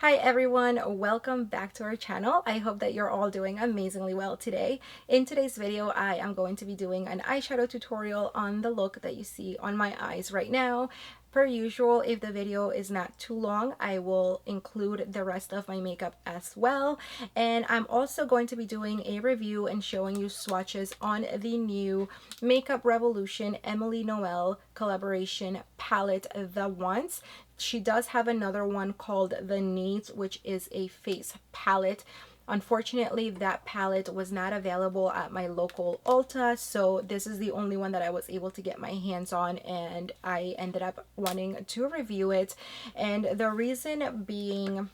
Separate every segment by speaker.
Speaker 1: Hi everyone, welcome back to our channel. I hope that you're all doing amazingly well today. In today's video, I am going to be doing an eyeshadow tutorial on the look that you see on my eyes right now. Per usual, if the video is not too long, I will include the rest of my makeup as well. And I'm also going to be doing a review and showing you swatches on the new Makeup Revolution Emily Noel collaboration palette, The Once. She does have another one called The Needs, which is a face palette. Unfortunately, that palette was not available at my local Ulta, so this is the only one that I was able to get my hands on, and I ended up wanting to review it. And the reason being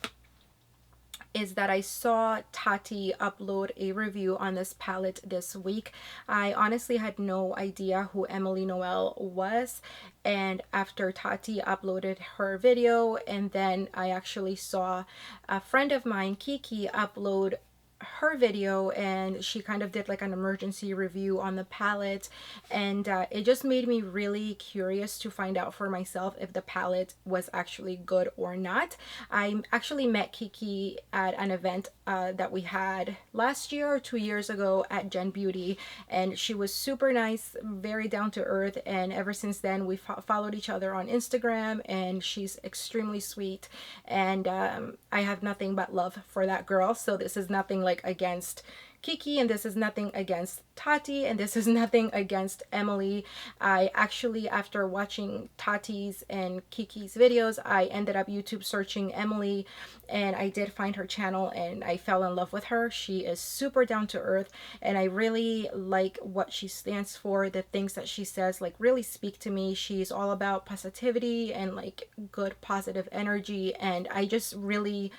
Speaker 1: is that I saw Tati upload a review on this palette this week. I honestly had no idea who Emily Noel was, and after Tati uploaded her video, and then I actually saw a friend of mine, Kiki, upload her video, and she kind of did like an emergency review on the palette, and it just made me really curious to find out for myself if the palette was actually good or not. I actually met Kiki at an event that we had last year or 2 years ago at Gen Beauty, and she was super nice, very down to earth, and ever since then we followed each other on Instagram, and she's extremely sweet, and I have nothing but love for that girl. So this is nothing like against Kiki, and this is nothing against Tati, and this is nothing against Emily. I actually, after watching Tati's and Kiki's videos, I ended up YouTube searching Emily, and I did find her channel, and I fell in love with her. She is super down to earth, and I really like what she stands for. The things that she says like really speak to me. She's all about positivity and like good positive energy, and I just really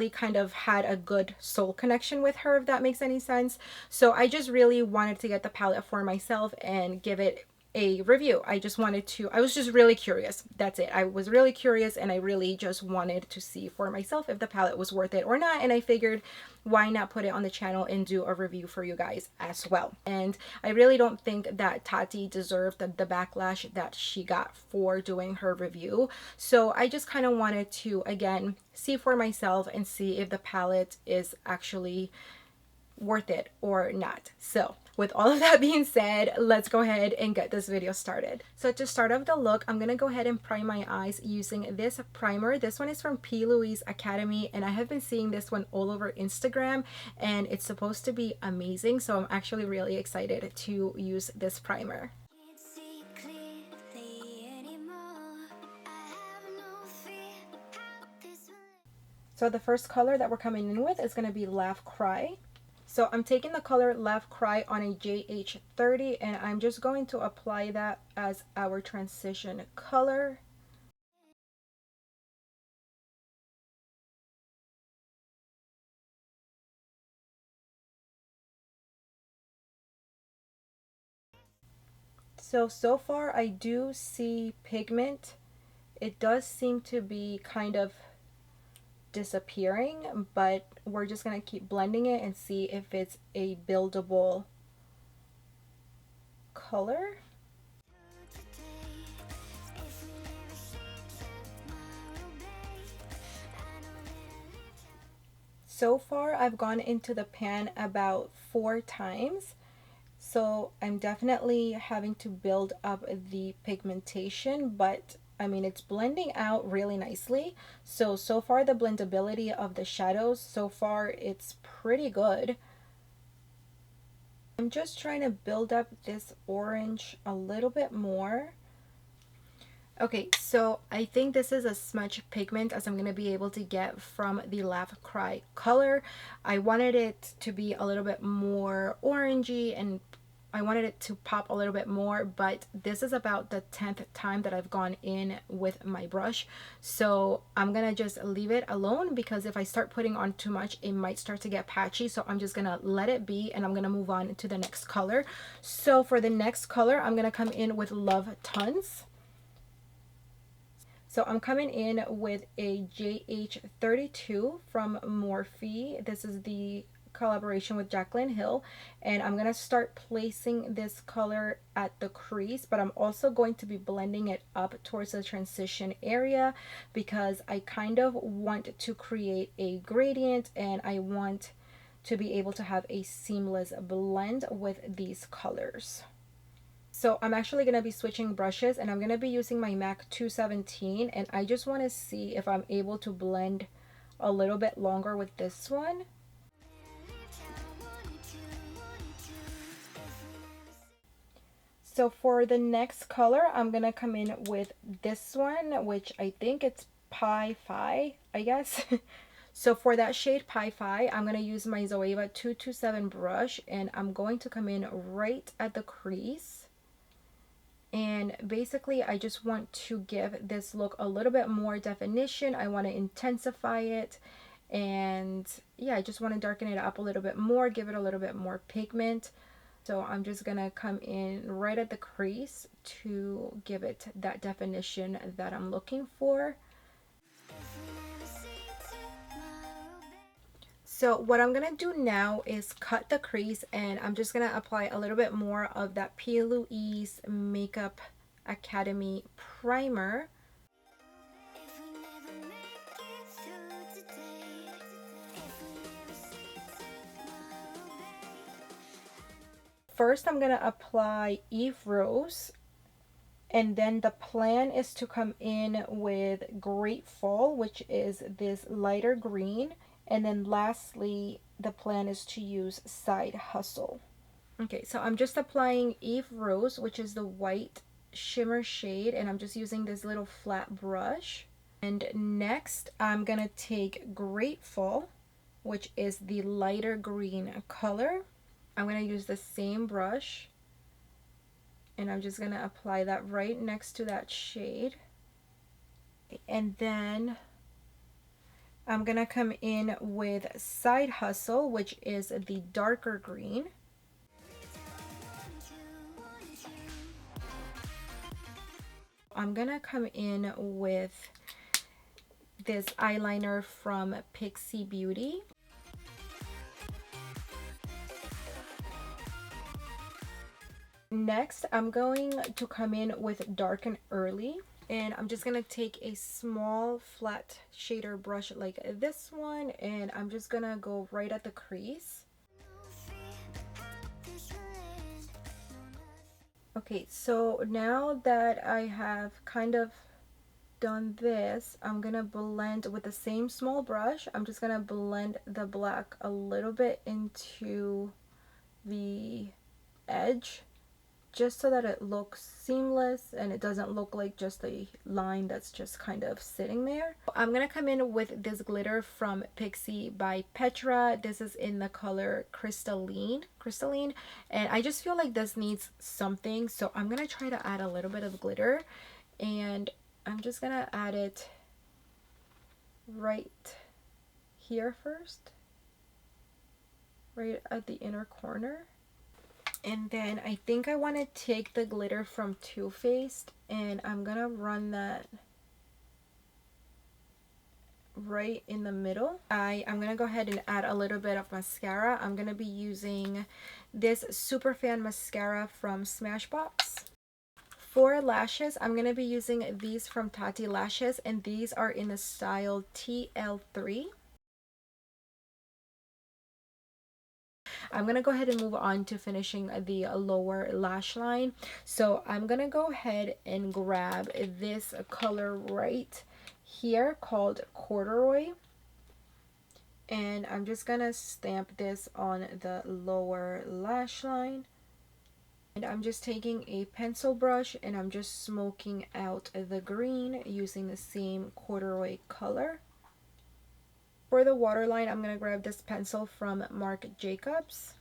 Speaker 1: kind of had a good soul connection with her, if that makes any sense. So I just really wanted to get the palette for myself and give it a review. I was just really curious. That's it. I was really curious, and I really just wanted to see for myself if the palette was worth it or not, and I figured why not put it on the channel and do a review for you guys as well. And I really don't think that Tati deserved the backlash that she got for doing her review. So I just kind of wanted to, again, see for myself and see if the palette is actually worth it or not. So with all of that being said, let's go ahead and get this video started. So to start off the look, I'm gonna go ahead and prime my eyes using this primer. This one is from P. Louise Academy, and I have been seeing this one all over Instagram, and it's supposed to be amazing. So I'm actually really excited to use this primer. So the first color that we're coming in with is going to be Laugh Cry. So I'm taking the color Laugh Cry on a JH30, and I'm just going to apply that as our transition color. So far I do see pigment. It does seem to be kind of disappearing, but we're just going to keep blending it and see if it's a buildable color. So far I've gone into the pan about 4 times, so I'm definitely having to build up the pigmentation, but I mean, it's blending out really nicely. So far the blendability of the shadows, so far it's pretty good. I'm just trying to build up this orange a little bit more. Okay, so I think this is as much pigment as I'm going to be able to get from the Laugh Cry color. I wanted it to be a little bit more orangey, and I wanted it to pop a little bit more, but this is about the 10th time that I've gone in with my brush. So I'm going to just leave it alone, because if I start putting on too much, it might start to get patchy. So I'm just going to let it be, and I'm going to move on to the next color. So for the next color, I'm going to come in with Love Tons. So I'm coming in with a JH32 from Morphe. This is the collaboration with Jaclyn Hill, and I'm going to start placing this color at the crease, but I'm also going to be blending it up towards the transition area because I kind of want to create a gradient and I want to be able to have a seamless blend with these colors. So I'm actually going to be switching brushes, and I'm going to be using my MAC 217, and I just want to see if I'm able to blend a little bit longer with this one. So for the next color, I'm going to come in with this one, which I think it's Pie Fi, I guess. So for that shade Pie Fi, I'm going to use my Zoeva 227 brush, and I'm going to come in right at the crease. And basically, I just want to give this look a little bit more definition. I want to intensify it. And yeah, I just want to darken it up a little bit more, give it a little bit more pigment. So I'm just going to come in right at the crease to give it that definition that I'm looking for. So what I'm going to do now is cut the crease, and I'm just going to apply a little bit more of that P. Louise Makeup Academy primer. First, I'm going to apply Eve Rose, and then the plan is to come in with Grateful, which is this lighter green. And then lastly, the plan is to use Side Hustle. Okay, so I'm just applying Eve Rose, which is the white shimmer shade, and I'm just using this little flat brush. And next, I'm gonna take Grateful, which is the lighter green color. I'm gonna use the same brush, and I'm just gonna apply that right next to that shade. And then I'm going to come in with Side Hustle, which is the darker green. I'm going to come in with this eyeliner from Pixie Beauty. Next, I'm going to come in with Darken Early. And I'm just going to take a small flat shader brush like this one, and I'm just going to go right at the crease. Okay, so now that I have kind of done this, I'm going to blend with the same small brush. I'm just going to blend the black a little bit into the edge, just so that it looks seamless and it doesn't look like just a line that's just kind of sitting there. I'm gonna come in with this glitter from Pixie by Petra. This is in the color Crystalline, and I just feel like this needs something, so I'm gonna try to add a little bit of glitter, and I'm just gonna add it right here first, right at the inner corner. And then I think I want to take the glitter from Too Faced, and I'm going to run that right in the middle. I'm going to go ahead and add a little bit of mascara. I'm going to be using this Superfan mascara from Smashbox. For lashes, I'm going to be using these from Tati Lashes, and these are in the style TL3. I'm going to go ahead and move on to finishing the lower lash line. So I'm going to go ahead and grab this color right here called Corduroy. And I'm just going to stamp this on the lower lash line. And I'm just taking a pencil brush and I'm just smoking out the green using the same corduroy color. For the waterline, I'm going to grab this pencil from Marc Jacobs.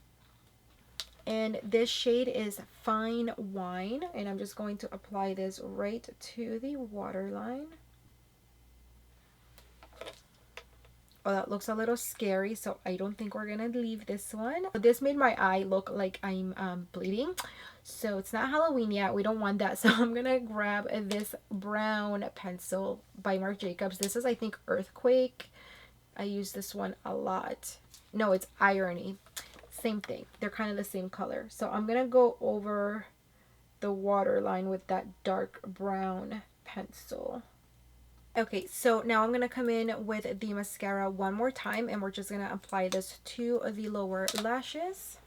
Speaker 1: And this shade is Fine Wine. And I'm just going to apply this right to the waterline. Oh, that looks a little scary, so I don't think we're going to leave this one. This made my eye look like I'm bleeding. So it's not Halloween yet. We don't want that. So I'm going to grab this brown pencil by Marc Jacobs. This is, I think, Earthquake. I use this one a lot No, it's irony. Same thing. They're kind of the same color. So I'm gonna go over the waterline with that dark brown pencil. Okay, so now I'm gonna come in with the mascara one more time, and we're just gonna apply this to the lower lashes.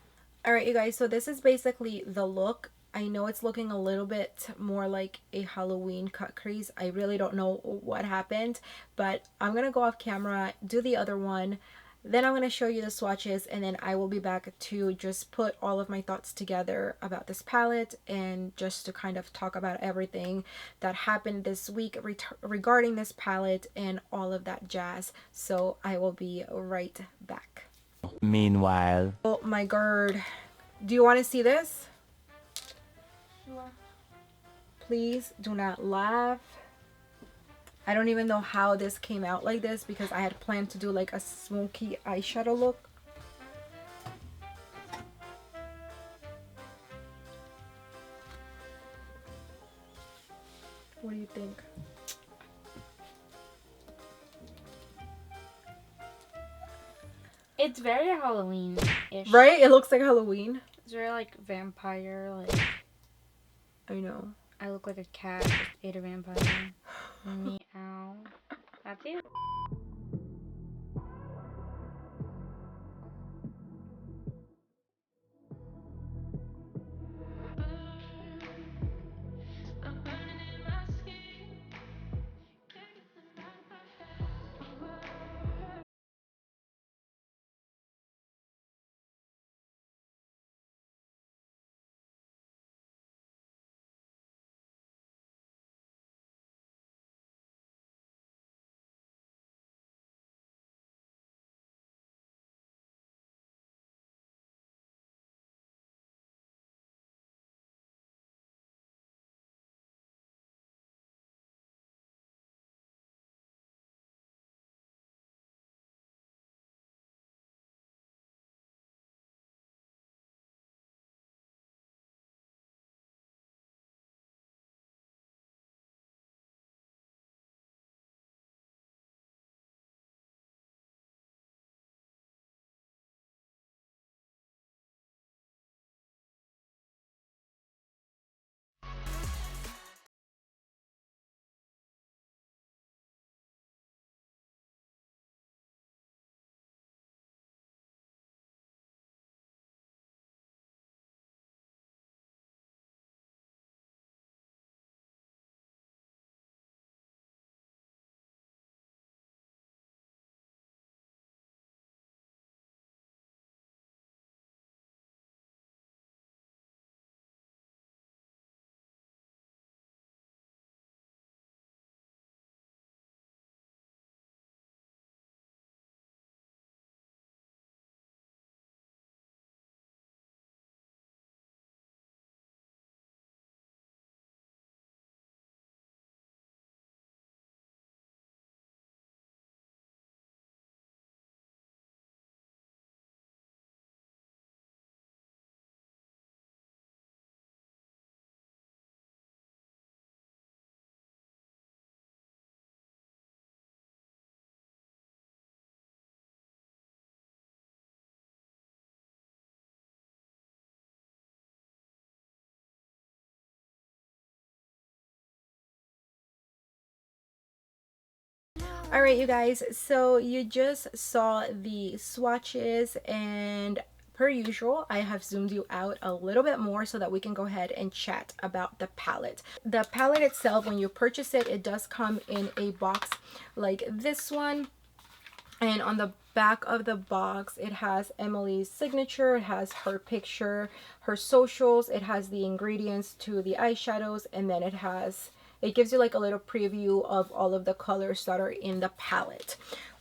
Speaker 1: All right, you guys, so this is basically the look. I know it's looking a little bit more like a Halloween cut crease. I really don't know what happened, but I'm gonna go off camera, do the other one, then I'm gonna show you the swatches, and then I will be back to just put all of my thoughts together about this palette and just to kind of talk about everything that happened this week regarding this palette and all of that jazz. So I will be right back.
Speaker 2: Meanwhile.
Speaker 1: Oh my god. Do you want to see this? Sure. Please do not laugh. I don't even know how this came out like this because I had planned to do like a smoky eyeshadow look. What do you think?
Speaker 3: It's very Halloween-ish.
Speaker 1: Right? It looks like Halloween.
Speaker 3: It's very like vampire, like
Speaker 1: I know.
Speaker 3: I look like a cat that ate a vampire. Meow. That's it.
Speaker 1: All right, you guys, so you just saw the swatches, and per usual, I have zoomed you out a little bit more so that we can go ahead and chat about the palette. The palette itself, when you purchase it, it does come in a box like this one. And on the back of the box, it has Emily's signature, it has her picture, her socials, it has the ingredients to the eyeshadows, and then it gives you like a little preview of all of the colors that are in the palette.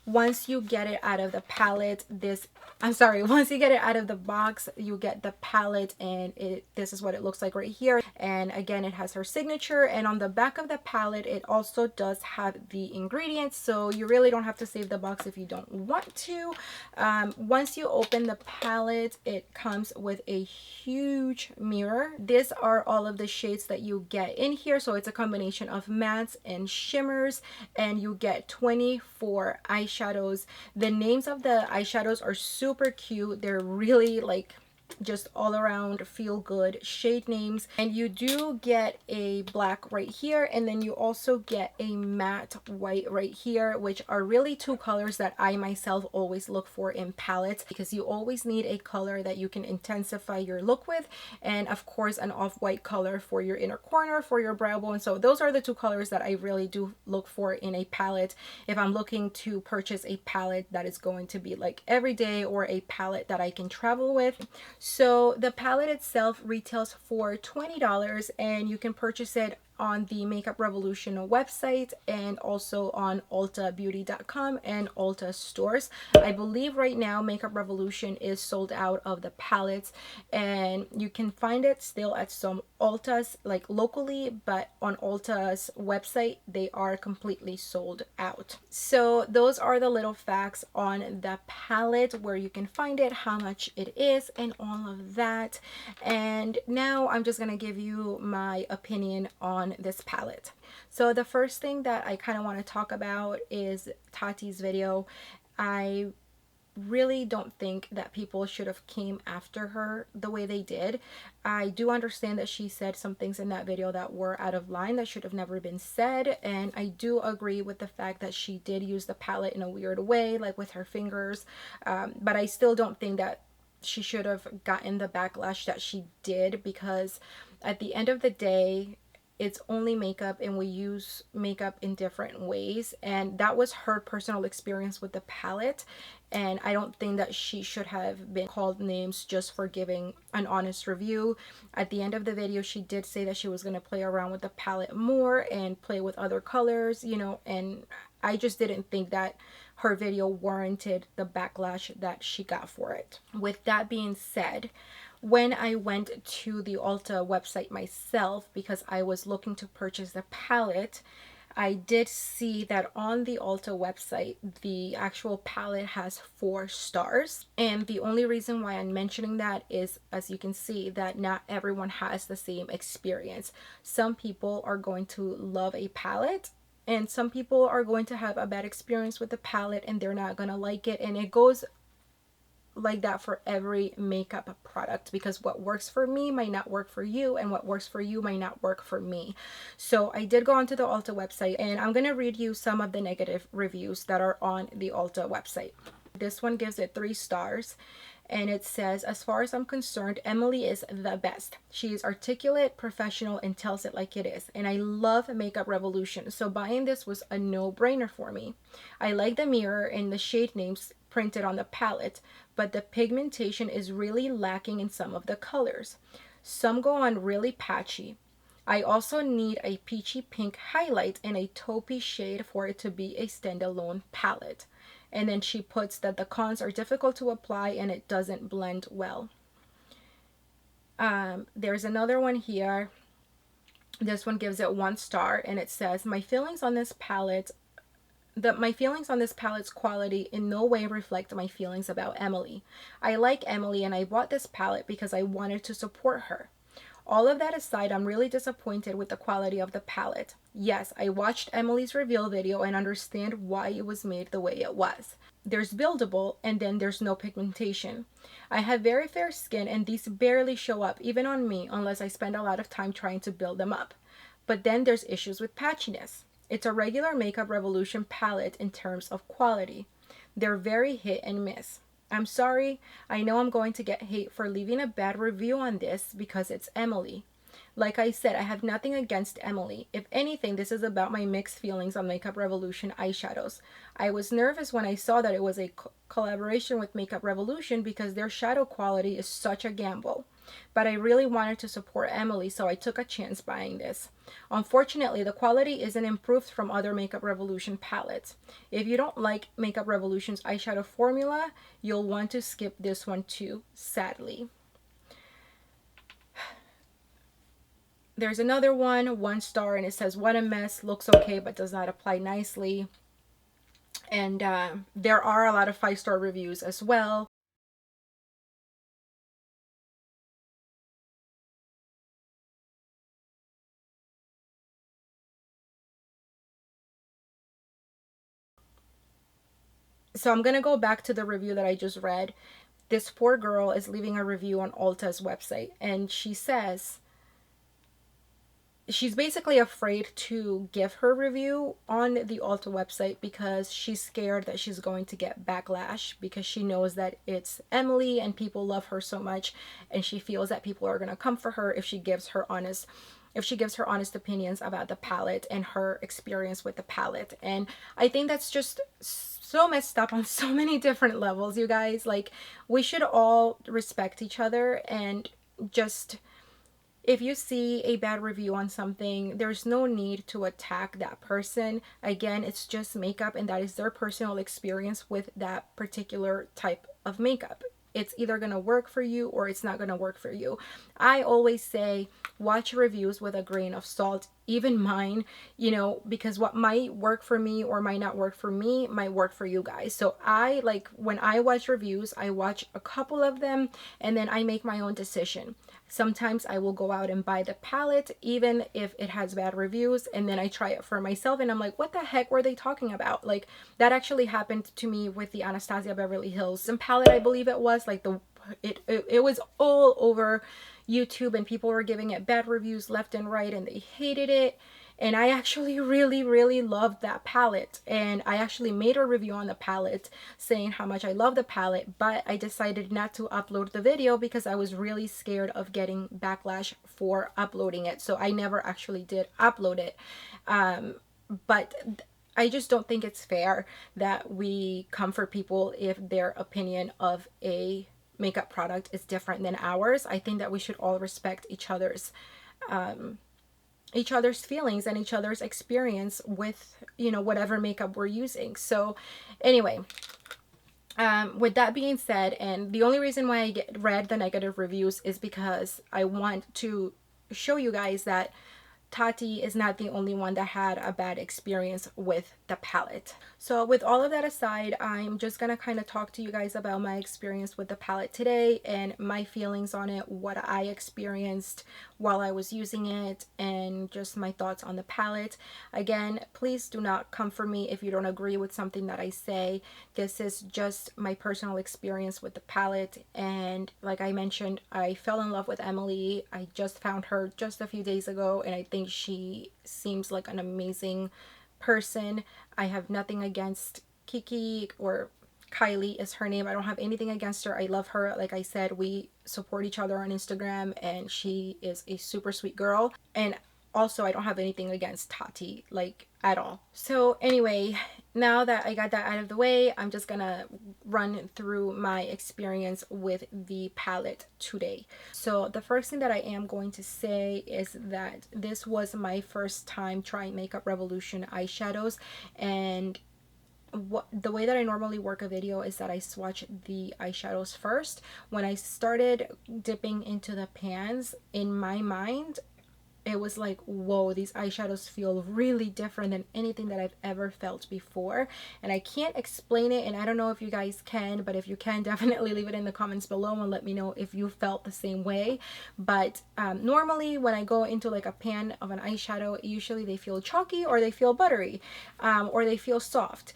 Speaker 1: Once you get it out of the palette, once you get it out of the box, you get the palette, and this is what it looks like right here. And again, it has her signature, and on the back of the palette, it also does have the ingredients, so you really don't have to save the box if you don't want to. Once you open the palette, it comes with a huge mirror. These are all of the shades that you get in here, so it's a combination of mattes and shimmers, and you get 24 eyeshadows eyeshadows. The names of the eyeshadows are super cute. They're really like just all around feel good shade names, and you do get a black right here, and then you also get a matte white right here, which are really two colors that I myself always look for in palettes, because you always need a color that you can intensify your look with, and of course an off-white color for your inner corner, for your brow bone. So those are the two colors that I really do look for in a palette if I'm looking to purchase a palette that is going to be like everyday, or a palette that I can travel with. So the palette itself retails for $20, and you can purchase it on the Makeup Revolution website, and also on ultabeauty.com and Ulta stores. I believe right now Makeup Revolution is sold out of the palettes, and you can find it still at some Ultas like locally, but on Ulta's website they are completely sold out. So those are the little facts on the palette, where you can find it, how much it is, and all of that. And now I'm just gonna give you my opinion on this palette. So the first thing that I kind of want to talk about is Tati's video. I really don't think that people should have came after her the way they did. I do understand that she said some things in that video that were out of line, that should have never been said, and I do agree with the fact that she did use the palette in a weird way, like with her fingers, but I still don't think that she should have gotten the backlash that she did, because at the end of the day, it's only makeup, and we use makeup in different ways, and that was her personal experience with the palette, and I don't think that she should have been called names just for giving an honest review. At the end of the video, she did say that she was going to play around with the palette more and play with other colors, you know, and I just didn't think that her video warranted the backlash that she got for it. With that being said, when I went to the Ulta website myself, because I was looking to purchase the palette, I did see that on the Ulta website, the actual palette has 4 stars. And the only reason why I'm mentioning that is, as you can see, that not everyone has the same experience. Some people are going to love a palette, and some people are going to have a bad experience with the palette and they're not going to like it. And it goes like that for every makeup product, because what works for me might not work for you, and what works for you might not work for me. So I did go onto the Ulta website, and I'm going to read you some of the negative reviews that are on the Ulta website. This one gives it 3 stars, and it says, as far as I'm concerned, Emily is the best. She is articulate, professional, and tells it like it is. And I love Makeup Revolution, so buying this was a no-brainer for me. I like the mirror and the shade names printed on the palette, but the pigmentation is really lacking in some of the colors. Some go on really patchy. I also need a peachy pink highlight and a taupey shade for it to be a standalone palette. And then she puts that the cons are difficult to apply and it doesn't blend well. There's another one here. This one gives it 1 star, and it says, my feelings on this palette's quality in no way reflect my feelings about Emily. I like Emily, and I bought this palette because I wanted to support her. All of that aside, I'm really disappointed with the quality of the palette. Yes, I watched Emily's reveal video and understand why it was made the way it was. There's buildable, and then there's no pigmentation. I have very fair skin, and these barely show up even on me unless I spend a lot of time trying to build them up. But then there's issues with patchiness. It's a regular Makeup Revolution palette in terms of quality. They're very hit and miss. I'm sorry, I know I'm going to get hate for leaving a bad review on this because it's Emily. Like I said, I have nothing against Emily. If anything, this is about my mixed feelings on Makeup Revolution eyeshadows. I was nervous when I saw that it was a collaboration with Makeup Revolution because their shadow quality is such a gamble. But I really wanted to support Emily, so I took a chance buying this. Unfortunately, the quality isn't improved from other Makeup Revolution palettes. If you don't like Makeup Revolution's eyeshadow formula, you'll want to skip this one too, sadly. There's another one, 1 star, and it says, what a mess, looks okay but does not apply nicely. And there are a lot of 5-star reviews as well. So I'm gonna go back to the review that I just read. This poor girl is leaving a review on Ulta's website, and she says she's basically afraid to give her review on the Ulta website because she's scared that she's going to get backlash, because she knows that it's Emily and people love her so much, and she feels that people are going to come for her if she gives her honest opinions about the palette and her experience with the palette. And I think that's just so messed up on so many different levels, you guys. Like, we should all respect each other, and just, if you see a bad review on something, there's no need to attack that person. Again, it's just makeup, and that is their personal experience with that particular type of makeup. It's either going to work for you or it's not going to work for you. I always say watch reviews with a grain of salt, even mine, you know, because what might work for me or might not work for me might work for you guys. So I, like, when I watch reviews, I watch a couple of them and then I make my own decision. Sometimes I will go out and buy the palette even if it has bad reviews, and then I try it for myself and I'm like, what the heck were they talking about? Like, that actually happened to me with the Anastasia Beverly Hills palette, I believe it was. Like, it was all over YouTube and people were giving it bad reviews left and right and they hated it. And I actually really loved that palette, and I actually made a review on the palette saying how much I love the palette, but I decided not to upload the video because I was really scared of getting backlash for uploading it. So I never actually did upload it. But I just don't think it's fair that we come for people if their opinion of a makeup product is different than ours. I think that we should all respect each other's feelings and each other's experience with, you know, whatever makeup we're using. So anyway, with that being said, and the only reason why I read the negative reviews is because I want to show you guys that Tati is not the only one that had a bad experience with the palette. So with all of that aside, I'm just gonna kind of talk to you guys about my experience with the palette today and my feelings on it, what I experienced while I was using it, and just my thoughts on the palette. Again, please do not come for me if you don't agree with something that I say. This is just my personal experience with the palette, and like I mentioned, I fell in love with Emily. I just found her just a few days ago, and I think she seems like an amazing person. I have nothing against Kiki, or Kylie is her name. I don't have anything against her. I love her. Like I said, we support each other on Instagram and she is a super sweet girl. And also, I don't have anything against Tati, like, at all. So anyway, now that I got that out of the way, I'm just gonna run through my experience with the palette today. So the first thing that I am going to say is that this was my first time trying Makeup Revolution eyeshadows, and the way that I normally work a video is that I swatch the eyeshadows first. When I started dipping into the pans, in my mind, it was like, whoa, these eyeshadows feel really different than anything that I've ever felt before. And I can't explain it, and I don't know if you guys can, but if you can, definitely leave it in the comments below and let me know if you felt the same way. But normally when I go into like a pan of an eyeshadow, usually they feel chalky or they feel buttery, or they feel soft.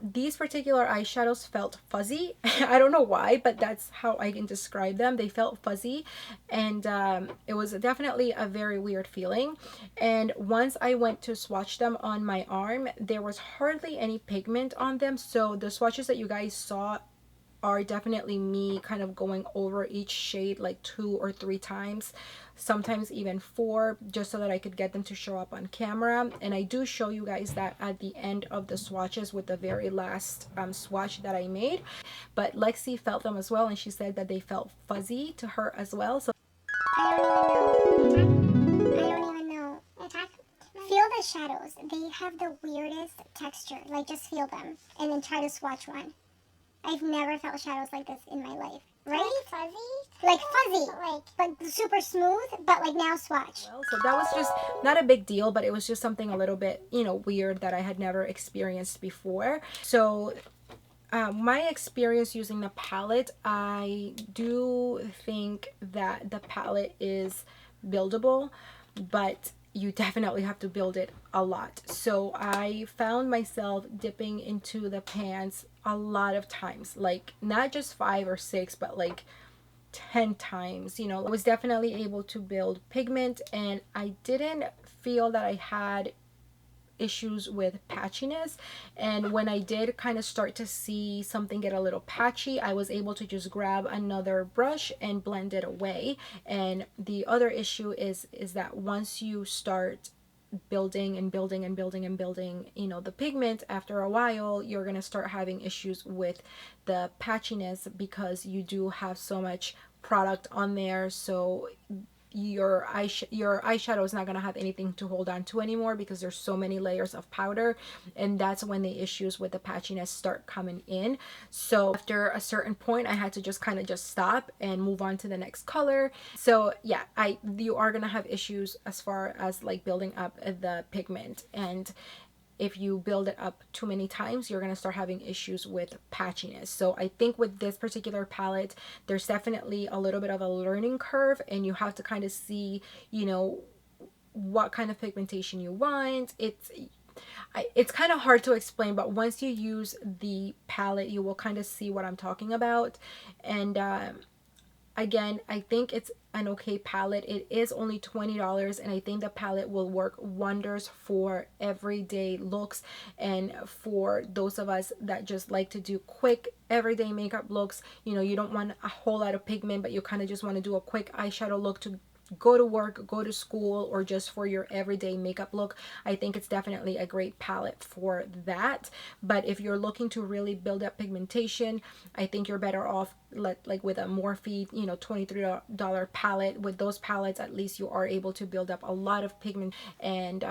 Speaker 1: These particular eyeshadows felt fuzzy. I don't know why, but that's how I can describe them. They felt fuzzy, and it was definitely a very weird feeling. And once I went to swatch them on my arm, there was hardly any pigment on them. So the swatches that you guys saw are definitely me kind of going over each shade like 2 or 3 times, sometimes even 4, just so that I could get them to show up on camera. And I do show you guys that at the end of the swatches with the very last swatch that I made. But Lexi felt them as well, and she said that they felt fuzzy to her as well. So
Speaker 4: I don't even know. Feel the shadows. They have the weirdest texture. Like, just feel them and then try to swatch one. I've never felt shadows like this in my life. Right? Like fuzzy? Like fuzzy. But super smooth, but like now swatch.
Speaker 1: So that was just not a big deal, but it was just something a little bit, you know, weird that I had never experienced before. So my experience using the palette, I do think that the palette is buildable, but you definitely have to build it a lot. So I found myself dipping into the pans a lot of times, like not just 5 or 6, but like 10 times. You know, I was definitely able to build pigment, and I didn't feel that I had issues with patchiness. And when I did kind of start to see something get a little patchy, I was able to just grab another brush and blend it away. And the other issue is that once you start building and building and building and building, you know, the pigment, after a while you're going to start having issues with the patchiness because you do have so much product on there. So your eyeshadow is not going to have anything to hold on to anymore because there's so many layers of powder, and that's when the issues with the patchiness start coming in. So after a certain point, I had to just kind of just stop and move on to the next color. So yeah, you are going to have issues as far as like building up the pigment, and if you build it up too many times, you're going to start having issues with patchiness. So I think with this particular palette, there's definitely a little bit of a learning curve, and you have to kind of see, you know, what kind of pigmentation you want. It's kind of hard to explain, but once you use the palette, you will kind of see what I'm talking about. And again, I think it's an okay palette. It is only $20, and I think the palette will work wonders for everyday looks and for those of us that just like to do quick everyday makeup looks. You know, you don't want a whole lot of pigment, but you kind of just want to do a quick eyeshadow look to go to work, go to school, or just for your everyday makeup look. I think it's definitely a great palette for that. But if you're looking to really build up pigmentation, I think you're better off like with a Morphe, you know, $23 palette. With those palettes, at least you are able to build up a lot of pigment, and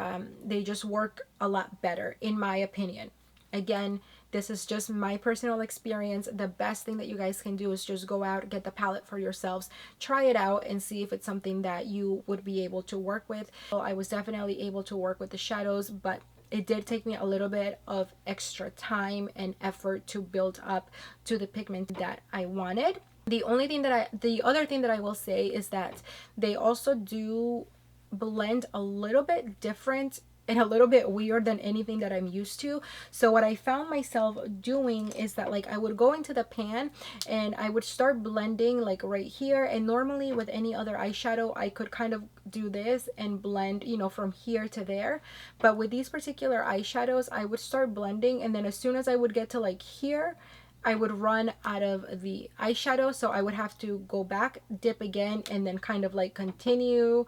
Speaker 1: they just work a lot better in my opinion. Again, this is just my personal experience. The best thing that you guys can do is just go out, get the palette for yourselves, try it out, and see if it's something that you would be able to work with. So I was definitely able to work with the shadows, but it did take me a little bit of extra time and effort to build up to the pigment that I wanted. The other thing that I will say is that they also do blend a little bit different and a little bit weird than anything that I'm used to. So what I found myself doing is that like I would go into the pan and I would start blending like right here, and normally with any other eyeshadow I could kind of do this and blend, you know, from here to there. But with these particular eyeshadows, I would start blending, and then as soon as I would get to like here, I would run out of the eyeshadow. So I would have to go back, dip again, and then kind of like continue,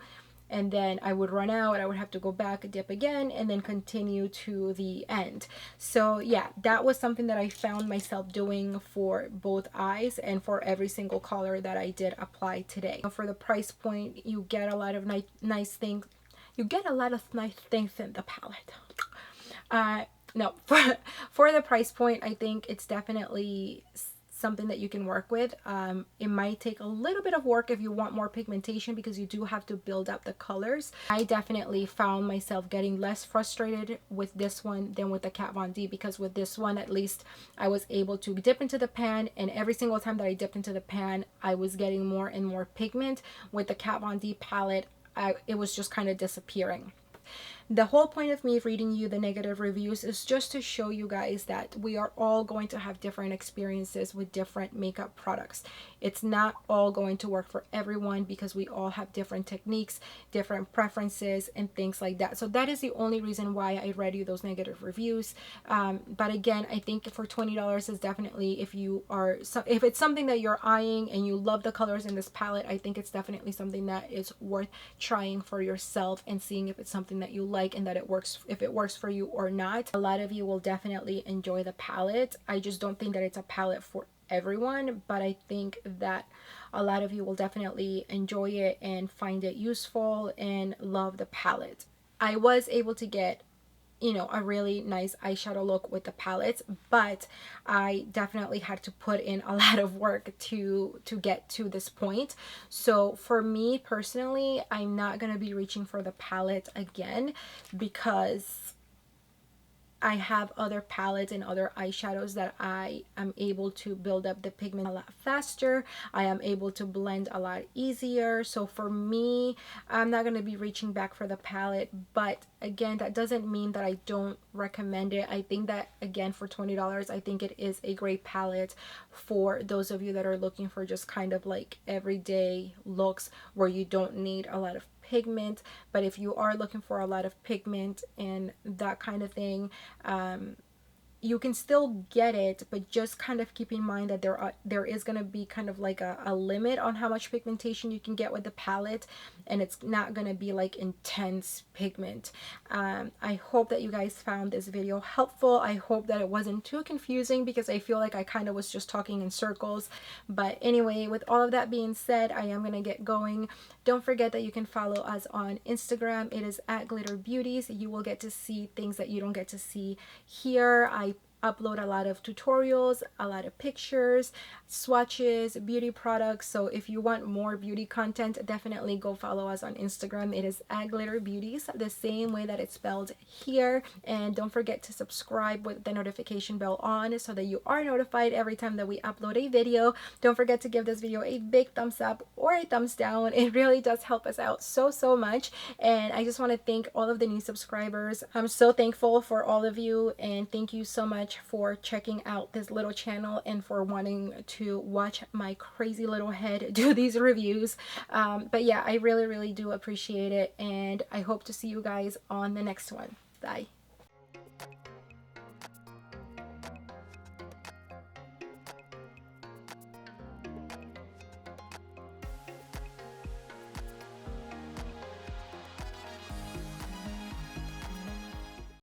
Speaker 1: and then I would run out, I would have to go back, dip again, and then continue to the end. So yeah, that was something that I found myself doing for both eyes and for every single color that I did apply today. For the price point, you get a lot of nice things. You get a lot of nice things in the palette. No, for the price point, I think it's definitely something that you can work with. It might take a little bit of work if you want more pigmentation, because you do have to build up the colors. I definitely found myself getting less frustrated with this one than with the Kat Von D, because with this one at least I was able to dip into the pan, and every single time that I dipped into the pan I was getting more and more pigment. With the Kat Von D palette, it was just kind of disappearing. The whole point of me reading you the negative reviews is just to show you guys that we are all going to have different experiences with different makeup products. It's not all going to work for everyone because we all have different techniques, different preferences, and things like that. So that is the only reason why I read you those negative reviews. But again, I think for $20 is definitely, if it's something that you're eyeing and you love the colors in this palette, I think it's definitely something that is worth trying for yourself and seeing if it's something that you like and that it works, if it works for you or not. A lot of you will definitely enjoy the palette. I just don't think that it's a palette for everyone, but I think that a lot of you will definitely enjoy it and find it useful and love the palette. I was able to get, you know, a really nice eyeshadow look with the palettes, but I definitely had to put in a lot of work to get to this point. So for me personally, I'm not going to be reaching for the palette again, because I have other palettes and other eyeshadows that I am able to build up the pigment a lot faster. I am able to blend a lot easier. So for me, I'm not going to be reaching back for the palette, but again, that doesn't mean that I don't recommend it. I think that, again, for $20, I think it is a great palette for those of you that are looking for just kind of like everyday looks where you don't need a lot of pigment. But if you are looking for a lot of pigment and that kind of thing, you can still get it, but just kind of keep in mind that there is going to be kind of like a limit on how much pigmentation you can get with the palette, and it's not going to be like intense pigment. I hope that you guys found this video helpful. I hope that it wasn't too confusing, because I feel like I kind of was just talking in circles. But anyway, with all of that being said, I am going to get going. Don't forget that you can follow us on Instagram. It is at GlitterBeauties. You will get to see things that you don't get to see here. I upload a lot of tutorials, a lot of pictures, swatches, beauty products. So if you want more beauty content, definitely go follow us on Instagram. It is at GlitterBeauties, the same way that it's spelled here. And don't forget to subscribe with the notification bell on so that you are notified every time that we upload a video. Don't forget to give this video a big thumbs up or a thumbs down. It really does help us out so much. And I just want to thank all of the new subscribers. I'm so thankful for all of you, and thank you so much for checking out this little channel and for wanting to watch my crazy little head do these reviews. But yeah, I really do appreciate it, and I hope to see you guys on the next one. Bye.